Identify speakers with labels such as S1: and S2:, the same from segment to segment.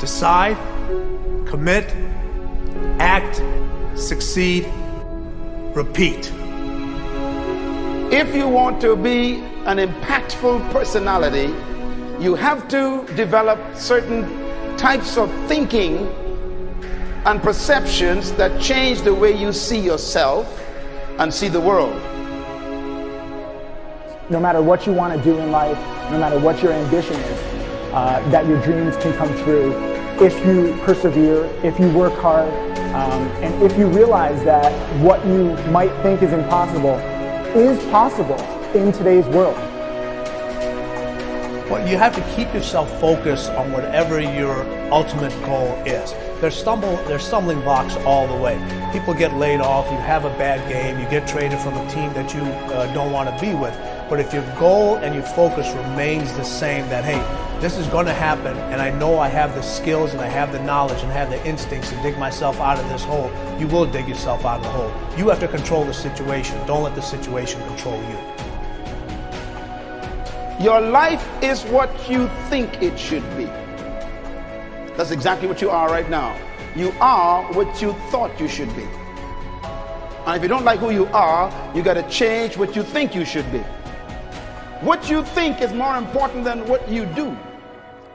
S1: Decide, commit, act, succeed, repeat.
S2: If you want to be an impactful personality, you have to develop certain types of thinking and perceptions that change the way you see yourself and see the world.
S3: No matter what you want to do in life, no matter what your ambition is, that your dreams can come true if you persevere, if you work hard, and if you realize that what you might think is impossible is possible in today's world.
S1: Well, you have to keep yourself focused on whatever your ultimate goal is. There's stumbling blocks all the way. People get laid off, you have a bad game, you get traded from a team that you don't want to be with. But if your goal and your focus remains the same, that hey, this is going to happen, and I know I have the skills and I have the knowledge and I have the instincts to dig myself out of this hole, you will dig yourself out of the hole. You have to control the situation. Don't let the situation control you.
S2: Your life is what you think it should be. That's exactly what you are right now. You are what you thought you should be. And if you don't like who you are, you got to change what you think you should be. What you think is more important than what you do.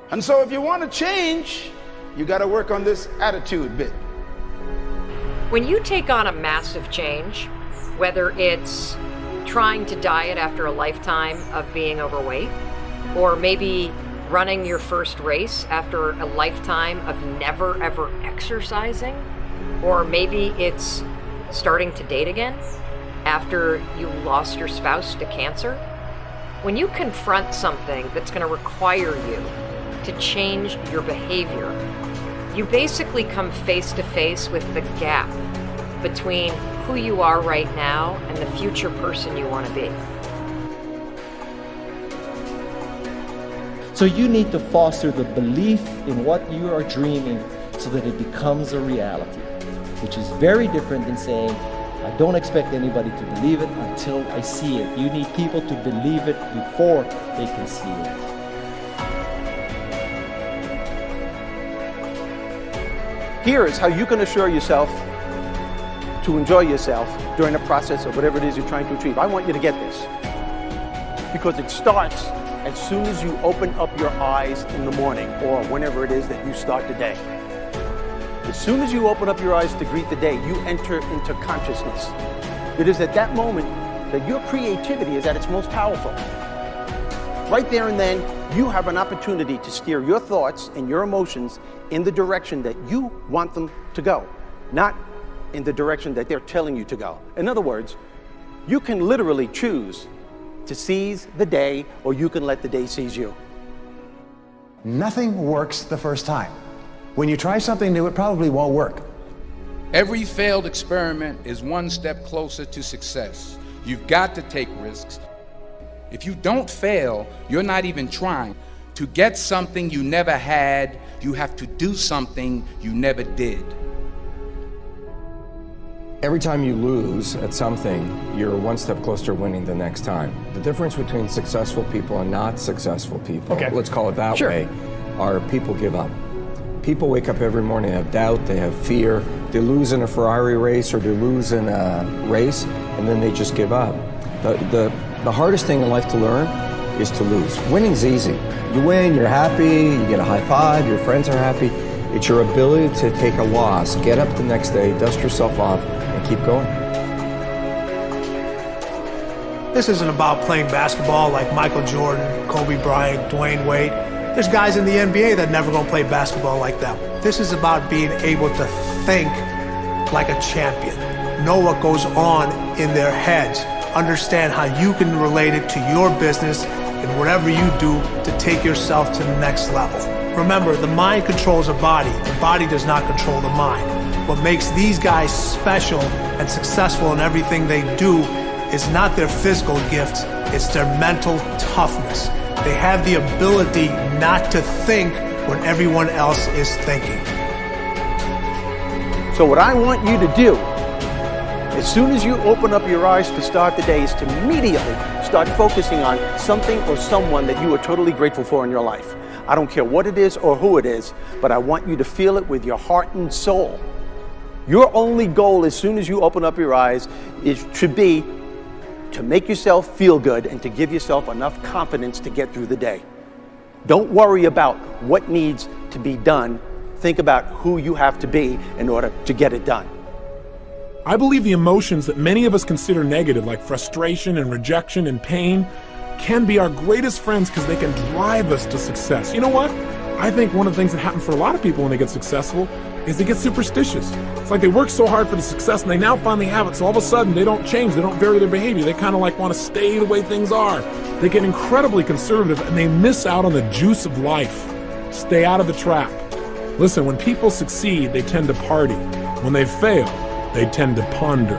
S2: And so if you want to change, you got to work on this attitude bit.
S4: When you take on a massive change, whether it's trying to diet after a lifetime of being overweight, or maybe running your first race after a lifetime of never ever exercising, or maybe it's starting to date again after you lost your spouse to cancer. When you confront something that's going to require you to change your behavior, you basically come face to face with the gap between who you are right now and the future person you want to be.
S5: So you need to foster the belief in what you are dreaming so that it becomes a reality, which is very different than saying, I don't expect anybody to believe it until I see it. You need people to believe it before they can see it.
S6: Here is how you can assure yourself to enjoy yourself during the process of whatever it is you're trying to achieve. I want you to get this, because it starts as soon as you open up your eyes in the morning or whenever it is that you start the day. As soon as you open up your eyes to greet the day, you enter into consciousness. It is at that moment that your creativity is at its most powerful. Right there and then, you have an opportunity to steer your thoughts and your emotions in the direction that you want them to go, not in the direction that they're telling you to go. In other words, you can literally choose to seize the day, or you can let the day seize you.
S7: Nothing works the first time. When you try something new, it probably won't work.
S8: Every failed experiment is one step closer to success. You've got to take risks. If you don't fail, you're not even trying. To get something you never had, you have to do something you never did.
S9: Every time you lose at something, you're one step closer to winning the next time. The difference between successful people and not successful people, let's call it that way, are people give up. People wake up every morning, they have doubt, they have fear, they lose in a Ferrari race or they lose in a race, and then they just give up. The hardest thing in life to learn is to lose. Winning's easy. You win, you're happy, you get a high five, your friends are happy. It's your ability to take a loss, get up the next day, dust yourself off, and keep going.
S1: This isn't about playing basketball like Michael Jordan, Kobe Bryant, Dwayne Wade. There's guys in the NBA that never gonna play basketball like them. This is about being able to think like a champion, know what goes on in their heads, understand how you can relate it to your business and whatever you do to take yourself to the next level. Remember, the mind controls the body does not control the mind. What makes these guys special and successful in everything they do is not their physical gifts, it's their mental toughness. They have the ability not to think when everyone else is thinking.
S6: So what I want you to do, as soon as you open up your eyes to start the day, is to immediately start focusing on something or someone that you are totally grateful for in your life. I don't care what it is or who it is, but I want you to feel it with your heart and soul. Your only goal as soon as you open up your eyes should be to make yourself feel good and to give yourself enough confidence to get through the day. Don't worry about what needs to be done. Think about who you have to be in order to get it done.
S10: I believe the emotions that many of us consider negative, like frustration and rejection and pain, can be our greatest friends because they can drive us to success. You know what? I think one of the things that happens for a lot of people when they get successful is they get superstitious. It's like they work so hard for the success and they now finally have it, so all of a sudden they don't change, they don't vary their behavior, they kind of like want to stay the way things are. They get incredibly conservative and they miss out on the juice of life. Stay out of the trap. Listen, when people succeed, they tend to party. When they fail, they tend to ponder.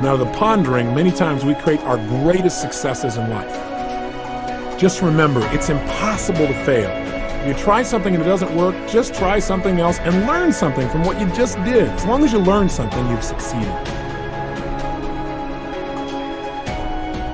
S10: Now, the pondering, many times we create our greatest successes in life. Just remember, it's impossible to fail. If you try something and it doesn't work, just try something else and learn something from what you just did. As long as you learn something, you've succeeded.